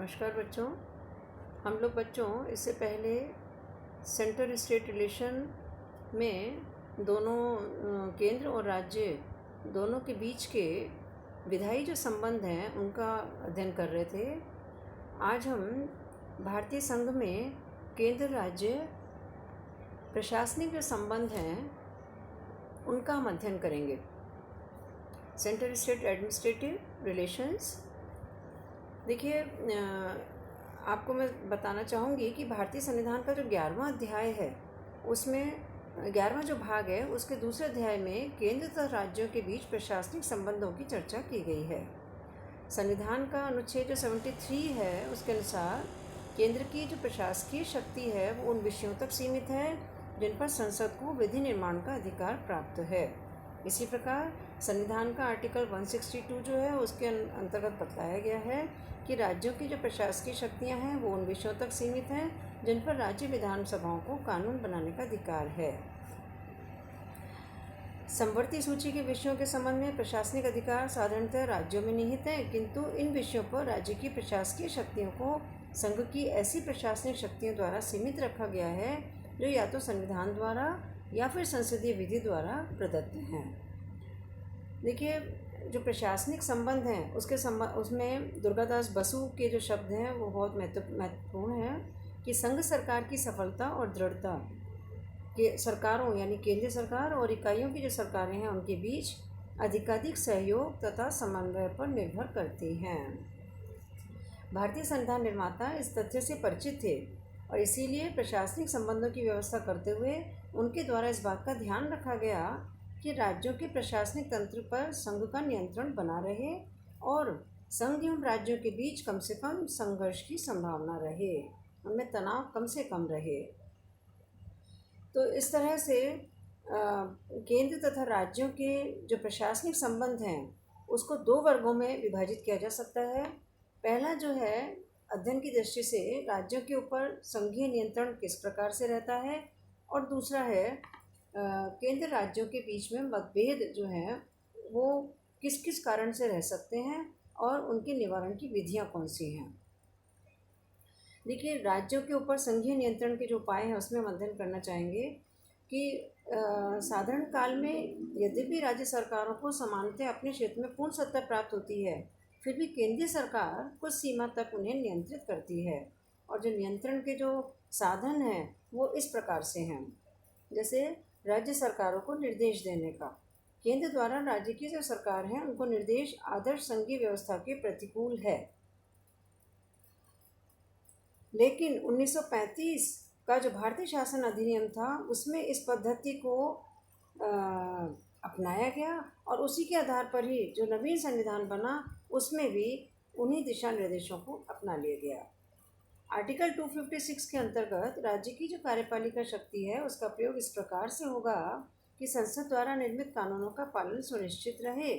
नमस्कार बच्चों। हम लोग बच्चों इससे पहले सेंटर स्टेट रिलेशन में दोनों केंद्र और राज्य दोनों के बीच के विधायी जो संबंध हैं उनका अध्ययन कर रहे थे। आज हम भारतीय संघ में केंद्र राज्य प्रशासनिक जो संबंध हैं उनका हम अध्ययन करेंगे। Centre state administrative relations. देखिए, आपको मैं बताना चाहूँगी कि भारतीय संविधान का जो 11वां अध्याय है उसमें 11वां जो भाग है उसके दूसरे अध्याय में केंद्र तथा राज्यों के बीच प्रशासनिक संबंधों की चर्चा की गई है। संविधान का अनुच्छेद जो 73 है उसके अनुसार केंद्र की जो प्रशासकीय शक्ति है वो उन विषयों तक सीमित है जिन पर संसद को विधि निर्माण का अधिकार प्राप्त है। इसी प्रकार संविधान का आर्टिकल 162 जो है उसके अंतर्गत बताया गया है कि राज्यों की जो प्रशासकीय शक्तियां हैं वो उन विषयों तक सीमित हैं जिन पर राज्य विधानसभाओं को कानून बनाने का अधिकार है। समवर्ती सूची के विषयों के संबंध में प्रशासनिक अधिकार साधारणतः राज्यों में निहित है, किंतु इन विषयों पर राज्य की प्रशासकीय शक्तियों को संघ की ऐसी प्रशासनिक शक्तियों द्वारा सीमित रखा गया है जो या तो संविधान द्वारा या फिर संसदीय विधि द्वारा प्रदत्त हैं। देखिए, जो प्रशासनिक संबंध हैं उसमें दुर्गादास बसु के जो शब्द हैं वो बहुत महत्वपूर्ण हैं कि संघ सरकार की सफलता और दृढ़ता के सरकारों यानी केंद्रीय सरकार और इकाइयों की जो सरकारें हैं उनके बीच अधिकाधिक सहयोग तथा समन्वय पर निर्भर करती हैं। भारतीय संविधान निर्माता इस तथ्य से परिचित थे और इसीलिए प्रशासनिक संबंधों की व्यवस्था करते हुए उनके द्वारा इस बात का ध्यान रखा गया कि राज्यों के प्रशासनिक तंत्र पर संघ का नियंत्रण बना रहे और संघ एवं राज्यों के बीच कम से कम संघर्ष की संभावना रहे, उनमें तनाव कम से कम रहे। तो इस तरह से केंद्र तथा राज्यों के जो प्रशासनिक संबंध हैं उसको दो वर्गों में विभाजित किया जा सकता है। पहला जो है अध्ययन की दृष्टि से राज्यों के ऊपर संघीय नियंत्रण किस प्रकार से रहता है, और दूसरा है केंद्र राज्यों के बीच में मतभेद जो हैं वो किस किस कारण से रह सकते हैं और उनके निवारण की विधियां कौन सी हैं। देखिए, राज्यों के ऊपर संघीय नियंत्रण के जो उपाय हैं उसमें हम अध्ययन करना चाहेंगे कि साधारण काल में यद्यपि राज्य सरकारों को समानतः अपने क्षेत्र में पूर्ण सत्ता प्राप्त होती है, फिर भी केंद्रीय सरकार कुछ सीमा तक उन्हें नियंत्रित करती है और जो नियंत्रण के जो साधन हैं वो इस प्रकार से हैं। जैसे राज्य सरकारों को निर्देश देने का, केंद्र द्वारा राज्य की जो सरकार है उनको निर्देश आदर्श संघीय व्यवस्था के प्रतिकूल है, लेकिन 1935 का जो भारतीय शासन अधिनियम था उसमें इस पद्धति को अपनाया गया और उसी के आधार पर ही जो नवीन संविधान बना उसमें भी उन्हीं दिशा निर्देशों को अपना लिया गया। आर्टिकल 256 के अंतर्गत राज्य की जो कार्यपालिका शक्ति है उसका प्रयोग इस प्रकार से होगा कि संसद द्वारा निर्मित कानूनों का पालन सुनिश्चित रहे।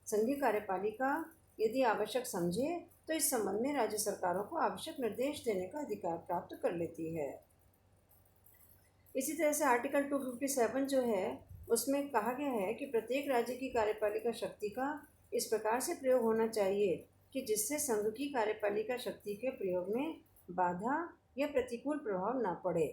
संघीय कार्यपालिका यदि आवश्यक समझे तो इस संबंध में राज्य सरकारों को आवश्यक निर्देश देने का अधिकार प्राप्त कर लेती है। इसी तरह से आर्टिकल 257 जो है उसमें कहा गया है कि प्रत्येक राज्य की कार्यपालिका शक्ति का इस प्रकार से प्रयोग होना चाहिए कि जिससे संघ की कार्यपालिका शक्ति के प्रयोग में बाधा या प्रतिकूल प्रभाव न पड़े।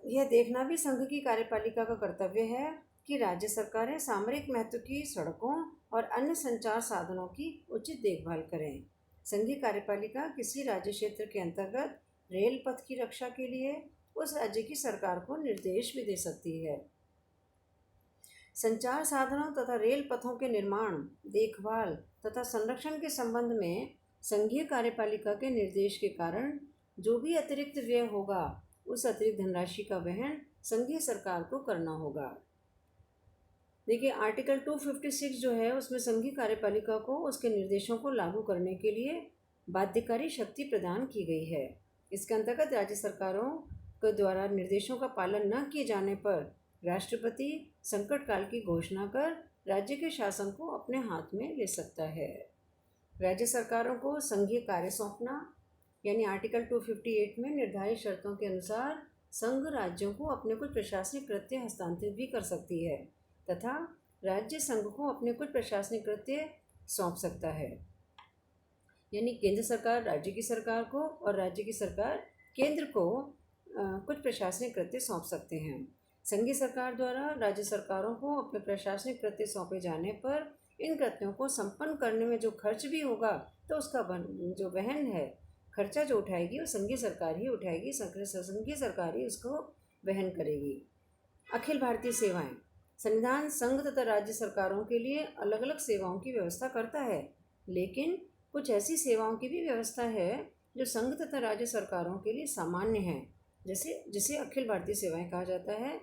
यह देखना भी संघ की कार्यपालिका का कर्तव्य है कि राज्य सरकारें सामरिक महत्व की सड़कों और अन्य संचार साधनों की उचित देखभाल करें। संघीय कार्यपालिका किसी राज्य क्षेत्र के अंतर्गत रेल पथ की रक्षा के लिए उस राज्य की सरकार को निर्देश भी दे सकती है। संचार साधनों तथा रेल पथों के निर्माण, देखभाल तथा संरक्षण के संबंध में संघीय कार्यपालिका के निर्देश के कारण जो भी अतिरिक्त व्यय होगा उस अतिरिक्त धनराशि का वहन संघीय सरकार को करना होगा। देखिए, आर्टिकल 256 जो है उसमें संघीय कार्यपालिका को उसके निर्देशों को लागू करने के लिए बाध्यकारी शक्ति प्रदान की गई है। इसके अंतर्गत राज्य सरकारों के द्वारा निर्देशों का पालन न किए जाने पर राष्ट्रपति संकट काल की घोषणा कर राज्य के शासन को अपने हाथ में ले सकता है। राज्य सरकारों को संघीय कार्य सौंपना यानी आर्टिकल 258 में निर्धारित शर्तों के अनुसार संघ राज्यों को अपने कुछ प्रशासनिक कृत्य हस्तांतरित भी कर सकती है तथा राज्य संघ को अपने कुछ प्रशासनिक कृत्य सौंप सकता है। यानी केंद्र सरकार राज्य की सरकार को और राज्य की सरकार केंद्र को कुछ प्रशासनिक कृत्य सौंप सकते हैं। संघीय सरकार द्वारा राज्य सरकारों को अपने प्रशासनिक कृत्य सौंपे जाने पर इन कृत्यों को संपन्न करने में जो खर्च भी होगा तो उसका जो वहन है, खर्चा जो उठाएगी वो संघीय सरकार ही उठाएगी, संघीय सरकार ही उसको वहन करेगी। अखिल भारतीय सेवाएं। संविधान संघ तथा राज्य सरकारों के लिए अलग अलग सेवाओं की व्यवस्था करता है, लेकिन कुछ ऐसी सेवाओं की भी व्यवस्था है जो संघ तथा राज्य सरकारों के लिए सामान्य है, जैसे जिसे अखिल भारतीय सेवाएं कहा जाता है।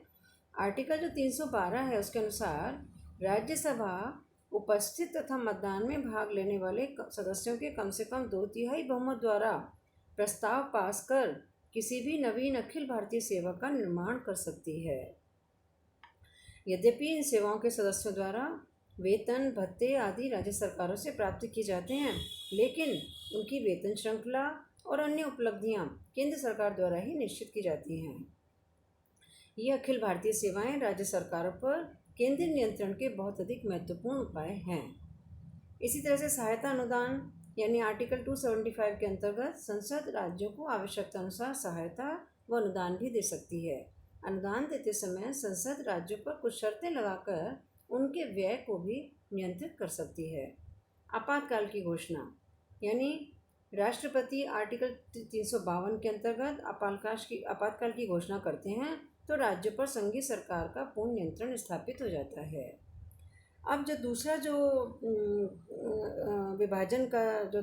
आर्टिकल जो 312 है उसके अनुसार राज्यसभा उपस्थित तथा मतदान में भाग लेने वाले सदस्यों के कम से कम 2/3 बहुमत द्वारा प्रस्ताव पास कर किसी भी नवीन अखिल भारतीय सेवा का निर्माण कर सकती है। यद्यपि इन सेवाओं के सदस्यों द्वारा वेतन भत्ते आदि राज्य सरकारों से प्राप्त किए जाते हैं, लेकिन उनकी वेतन श्रृंखला और अन्य उपलब्धियां केंद्र सरकार द्वारा ही निश्चित की जाती हैं। ये अखिल भारतीय सेवाएं राज्य सरकारों पर केंद्रीय नियंत्रण के बहुत अधिक महत्वपूर्ण उपाय हैं। इसी तरह से सहायता अनुदान यानी आर्टिकल 275 के अंतर्गत संसद राज्यों को आवश्यकता अनुसार सहायता व अनुदान भी दे सकती है। अनुदान देते समय संसद राज्यों पर कुछ शर्तें लगाकर उनके व्यय को भी नियंत्रित कर सकती है। आपातकाल की घोषणा यानी राष्ट्रपति आर्टिकल 352 के अंतर्गत आपातकाल की घोषणा करते हैं तो राज्यों पर संघीय सरकार का पूर्ण नियंत्रण स्थापित हो जाता है। अब जो दूसरा जो विभाजन का जो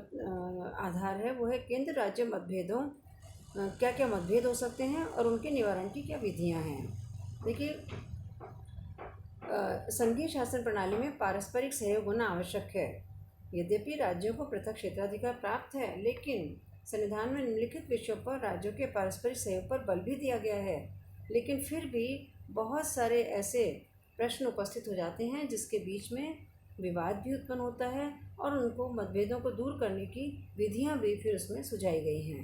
आधार है वो है केंद्र राज्य मतभेदों। क्या क्या मतभेद हो सकते हैं और उनके निवारण की क्या विधियां हैं। देखिए, संघीय शासन प्रणाली में पारस्परिक सहयोग होना आवश्यक है। यद्यपि राज्यों को पृथक क्षेत्राधिकार प्राप्त है, लेकिन संविधान में निम्नलिखित विषयों पर राज्यों के पारस्परिक सहयोग पर बल भी दिया गया है। लेकिन फिर भी बहुत सारे ऐसे प्रश्न उपस्थित हो जाते हैं जिसके बीच में विवाद भी उत्पन्न होता है और उनको मतभेदों को दूर करने की विधियां भी फिर उसमें सुझाई गई हैं।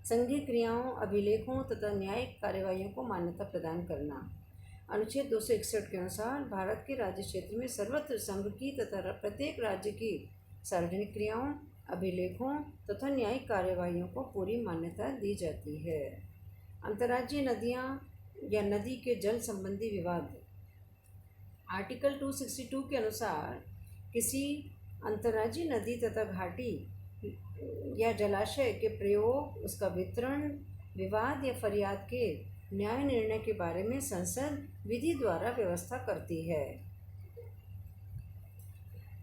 संघीय क्रियाओं, अभिलेखों तथा न्यायिक कार्यवाहियों को मान्यता प्रदान करना। अनुच्छेद 261 के अनुसार भारत के राज्य क्षेत्र में सर्वत्र संघ की तथा प्रत्येक राज्य की सार्वजनिक क्रियाओं, अभिलेखों तथा न्यायिक कार्यवाहियों को पूरी मान्यता दी जाती है। अंतर्राज्यीय नदियाँ या नदी के जल संबंधी विवाद। आर्टिकल 262 के अनुसार किसी अंतर्राज्यीय नदी तथा घाटी या जलाशय के प्रयोग, उसका वितरण, विवाद या फरियाद के न्याय निर्णय के बारे में संसद विधि द्वारा व्यवस्था करती है।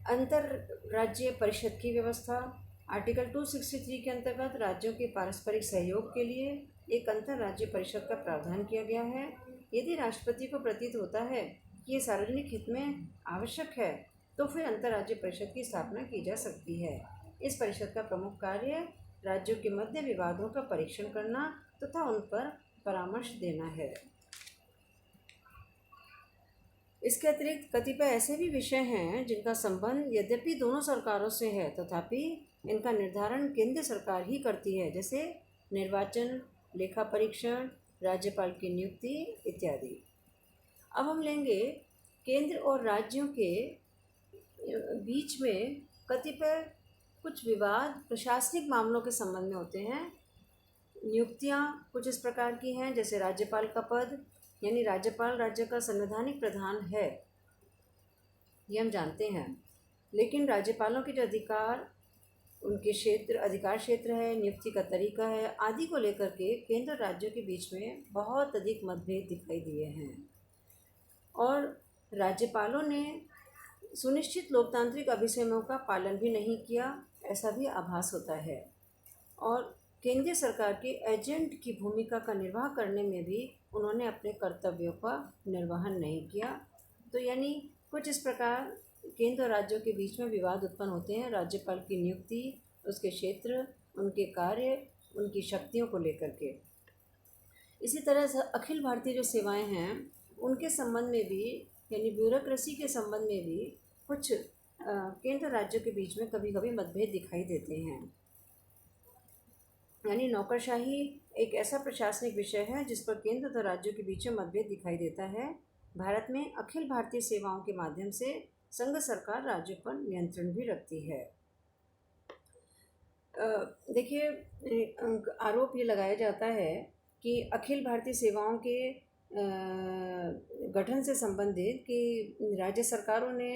अंतर्राज्यीय परिषद की व्यवस्था। आर्टिकल 263 के अंतर्गत राज्यों के पारस्परिक सहयोग के लिए एक अंतर्राज्यीय परिषद का प्रावधान किया गया है। यदि राष्ट्रपति को प्रतीत होता है कि ये सार्वजनिक हित में आवश्यक है तो फिर अंतर्राज्यीय परिषद की स्थापना की जा सकती है। इस परिषद का प्रमुख कार्य राज्यों के मध्य विवादों का परीक्षण करना तथा उन पर परामर्श देना है। इसके अतिरिक्त कतिपय ऐसे भी विषय हैं जिनका संबंध यद्यपि दोनों सरकारों से है, तथापि इनका निर्धारण केंद्र सरकार ही करती है, जैसे निर्वाचन, लेखा परीक्षण, राज्यपाल की नियुक्ति इत्यादि। अब हम लेंगे केंद्र और राज्यों के बीच में कतिपय कुछ विवाद प्रशासनिक मामलों के संबंध में होते हैं। नियुक्तियां कुछ इस प्रकार की हैं, जैसे राज्यपाल का पद, यानी राज्यपाल राज्य का संवैधानिक प्रधान है, ये हम जानते हैं। लेकिन राज्यपालों के जो अधिकार, उनके अधिकार क्षेत्र है, नियुक्ति का तरीका है आदि को लेकर के केंद्र और राज्यों के बीच में बहुत अधिक मतभेद दिखाई दिए हैं और राज्यपालों ने सुनिश्चित लोकतांत्रिक अभिसमयों का पालन भी नहीं किया, ऐसा भी आभास होता है। और केंद्रीय सरकार के एजेंट की भूमिका का निर्वाह करने में भी उन्होंने अपने कर्तव्यों का निर्वहन नहीं किया। तो यानी कुछ इस प्रकार केंद्र और राज्यों के बीच में विवाद उत्पन्न होते हैं राज्यपाल की नियुक्ति, उसके क्षेत्र, उनके कार्य, उनकी शक्तियों को लेकर के। इसी तरह से अखिल भारतीय जो सेवाएं हैं उनके संबंध में भी, यानी ब्यूरोक्रेसी के संबंध में भी कुछ केंद्र राज्यों के बीच में कभी कभी मतभेद दिखाई देते हैं। यानी नौकरशाही एक ऐसा प्रशासनिक विषय है जिस पर केंद्र तथा राज्यों के बीच में मतभेद दिखाई देता है। भारत में अखिल भारतीय सेवाओं के माध्यम से संघ सरकार राज्यों पर नियंत्रण भी रखती है। देखिए, आरोप ये लगाया जाता है कि अखिल भारतीय सेवाओं के गठन से संबंधित कि राज्य सरकारों ने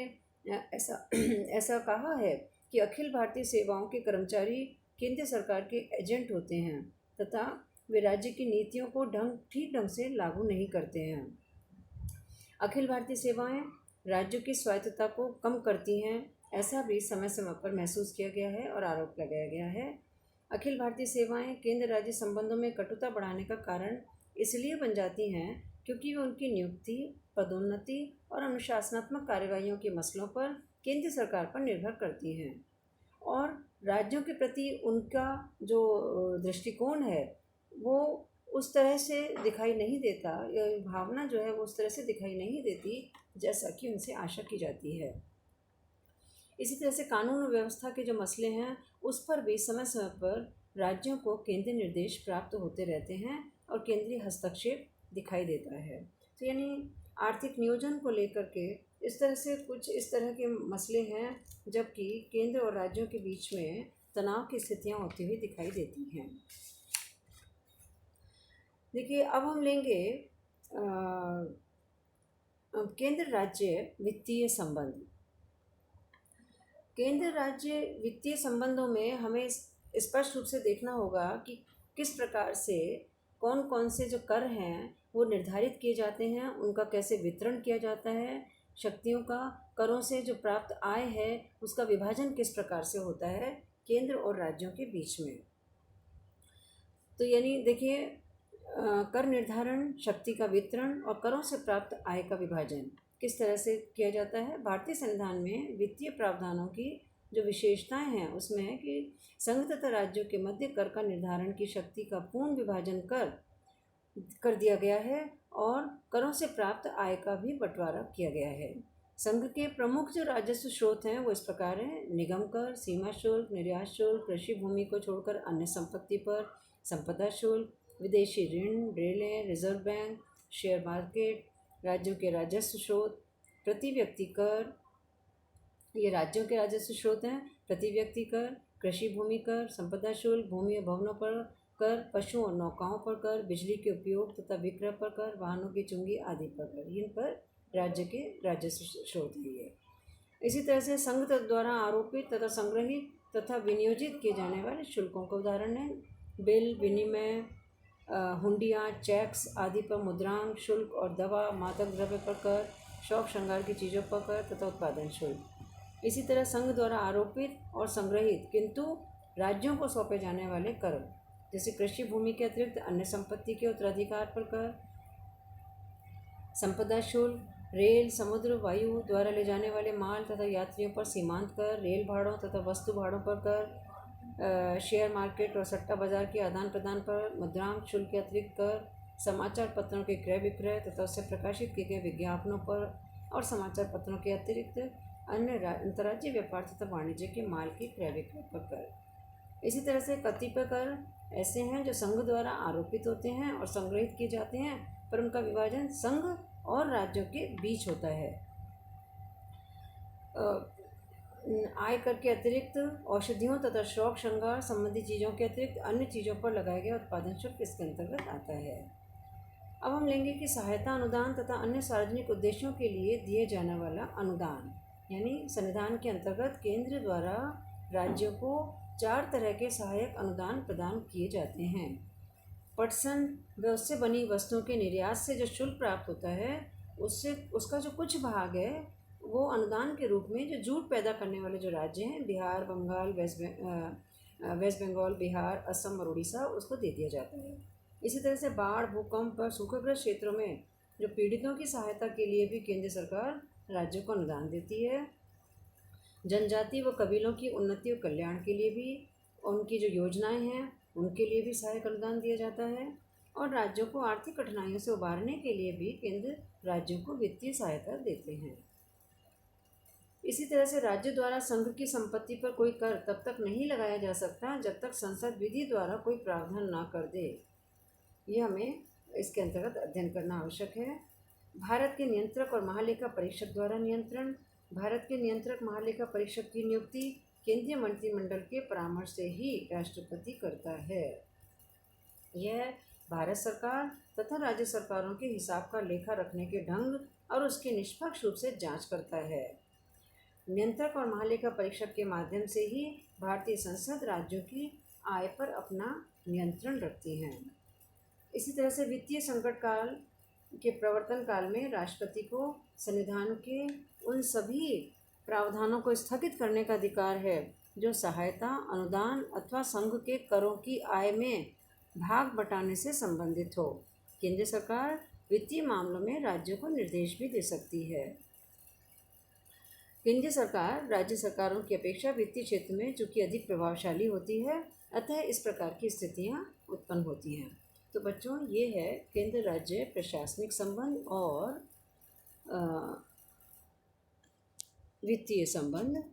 ऐसा ऐसा कहा है कि अखिल भारतीय सेवाओं के कर्मचारी केंद्र सरकार के एजेंट होते हैं तथा वे राज्य की नीतियों को ठीक ढंग से लागू नहीं करते हैं। अखिल भारतीय सेवाएं राज्यों की स्वायत्तता को कम करती हैं, ऐसा भी समय समय पर महसूस किया गया है और आरोप लगाया गया है। अखिल भारतीय सेवाएं केंद्र राज्य संबंधों में कटुता बढ़ाने का कारण इसलिए बन जाती हैं क्योंकि वे उनकी नियुक्ति, पदोन्नति और अनुशासनात्मक कार्यवाहियों के मसलों पर केंद्र सरकार पर निर्भर करती हैं और राज्यों के प्रति उनका जो दृष्टिकोण है वो उस तरह से दिखाई नहीं देता, या भावना जो है वो उस तरह से दिखाई नहीं देती जैसा कि उनसे आशा की जाती है। इसी तरह से कानून और व्यवस्था के जो मसले हैं उस पर भी समय समय पर राज्यों को केंद्रीय निर्देश प्राप्त होते रहते हैं और केंद्रीय हस्तक्षेप दिखाई देता है। तो यानी आर्थिक नियोजन को लेकर के इस तरह से कुछ इस तरह के मसले हैं, जबकि केंद्र और राज्यों के बीच में तनाव की स्थितियां होती हुई दिखाई देती हैं। देखिए, अब हम लेंगे केंद्र राज्य वित्तीय संबंध। केंद्र राज्य वित्तीय संबंधों में हमें स्पष्ट रूप से देखना होगा कि किस प्रकार से कौन कौन से जो कर हैं वो निर्धारित किए जाते हैं, उनका कैसे वितरण किया जाता है, शक्तियों का, करों से जो प्राप्त आय है उसका विभाजन किस प्रकार से होता है केंद्र और राज्यों के बीच में। तो यानी देखिए, कर निर्धारण, शक्ति का वितरण और करों से प्राप्त आय का विभाजन किस तरह से किया जाता है। भारतीय संविधान में वित्तीय प्रावधानों की जो विशेषताएं हैं उसमें है कि संघ तथा राज्यों के मध्य कर का निर्धारण की शक्ति का पूर्ण विभाजन कर दिया गया है और करों से प्राप्त आय का भी बंटवारा किया गया है। संघ के प्रमुख जो राजस्व स्रोत हैं वो इस प्रकार हैं: निगम कर, सीमा शुल्क, निर्यात शुल्क, कृषि भूमि को छोड़कर अन्य संपत्ति पर संपदा शुल्क, विदेशी ऋण, रेलें, रिजर्व बैंक, शेयर मार्केट, राज्यों के राजस्व स्रोत, प्रति व्यक्ति कर, ये राज्यों के राजस्व स्रोत हैं, प्रति व्यक्ति कर, कृषि भूमि कर, संपदा शुल्क, भूमि और भवनों पर कर, पशुओं और नौकाओं पर कर, बिजली के उपयोग तथा विक्रय पर कर, वाहनों की चुंगी आदि पर कर, इन पर राज्य के राजस्व स्रोत है ये। इसी तरह से संघ द्वारा आरोपित तथा संग्रहित तथा विनियोजित किए जाने वाले शुल्कों का उदाहरण है बिल, विनिमय, हुंडियाँ, चेक्स आदि पर मुद्रांक शुल्क और दवा, मादक द्रव्य पर कर, शौक श्रृंगार की चीज़ों पर कर तथा उत्पादन शुल्क। इसी तरह संघ द्वारा आरोपित और संग्रहित किंतु राज्यों को सौंपे जाने वाले कर, जैसे कृषि भूमि के अतिरिक्त अन्य संपत्ति के उत्तराधिकार पर कर, संपदा शुल्क, रेल, समुद्र, वायु द्वारा ले जाने वाले माल तथा यात्रियों पर सीमांत कर, रेल भाड़ों तथा वस्तु भाड़ों पर कर, शेयर मार्केट और सट्टा बाजार के आदान प्रदान पर मुद्रांक शुल्क के अतिरिक्त कर, समाचार पत्रों के क्रय विक्रय तथा उससे प्रकाशित किए गए विज्ञापनों पर और समाचार पत्रों के अतिरिक्त अन्य अंतर्राज्यीय व्यापार तथा वाणिज्य के माल के क्रय विक्रय पर कर। इसी तरह से कतिपय कर ऐसे हैं जो संघ द्वारा आरोपित होते हैं और संग्रहित किए जाते हैं, पर उनका विभाजन संघ और राज्यों के बीच होता है। आय कर के अतिरिक्त औषधियों तथा शौक श्रृंगार संबंधी चीज़ों के अतिरिक्त अन्य चीज़ों पर लगाया गया उत्पादन शुल्क इसके अंतर्गत आता है। अब हम लेंगे कि सहायता अनुदान तथा अन्य सार्वजनिक उद्देश्यों के लिए दिए जाने वाला अनुदान, यानी संविधान के अंतर्गत केंद्र द्वारा राज्यों को 4 तरह के सहायक अनुदान प्रदान किए जाते हैं। पटसन व उससे बनी वस्तुओं के निर्यात से जो शुल्क प्राप्त होता है उसका जो कुछ भाग है वो अनुदान के रूप में जो जूट पैदा करने वाले जो राज्य हैं, बिहार, बंगाल, वेस्ट बंगाल, बिहार, असम और उड़ीसा, उसको दे दिया जाता है। इसी तरह से बाढ़, भूकंप और सूखाग्रस्त क्षेत्रों में जो पीड़ितों की सहायता के लिए भी केंद्र सरकार राज्यों को अनुदान देती है। जनजाति व कबीलों की उन्नति और कल्याण के लिए भी उनकी जो योजनाएं हैं उनके लिए भी सहायक अनुदान दिया जाता है और राज्यों को आर्थिक कठिनाइयों से उबारने के लिए भी केंद्र राज्यों को वित्तीय सहायता देते हैं। इसी तरह से राज्य द्वारा संघ की संपत्ति पर कोई कर तब तक नहीं लगाया जा सकता जब तक संसद विधि द्वारा कोई प्रावधान ना कर दे। ये हमें इसके अंतर्गत अध्ययन करना आवश्यक है। भारत के नियंत्रक और महालेखा परीक्षक द्वारा नियंत्रण। भारत के नियंत्रक महालेखा परीक्षक की नियुक्ति केंद्रीय मंत्रिमंडल के परामर्श से ही राष्ट्रपति करता है। यह भारत सरकार तथा राज्य सरकारों के हिसाब का लेखा रखने के ढंग और उसकी निष्पक्ष रूप से जांच करता है। नियंत्रक और महालेखा परीक्षक के माध्यम से ही भारतीय संसद राज्यों की आय पर अपना नियंत्रण रखती है। इसी तरह से वित्तीय संकट काल के प्रवर्तन काल में राष्ट्रपति को संविधान के उन सभी प्रावधानों को स्थगित करने का अधिकार है जो सहायता, अनुदान अथवा संघ के करों की आय में भाग बटाने से संबंधित हो। केंद्र सरकार वित्तीय मामलों में राज्यों को निर्देश भी दे सकती है। केंद्रीय सरकार राज्य सरकारों की अपेक्षा वित्तीय क्षेत्र में चूँकि अधिक प्रभावशाली होती है, अतः इस प्रकार की स्थितियाँ उत्पन्न होती हैं। तो बच्चों, ये है केंद्र राज्य प्रशासनिक संबंध और वित्तीय संबंध।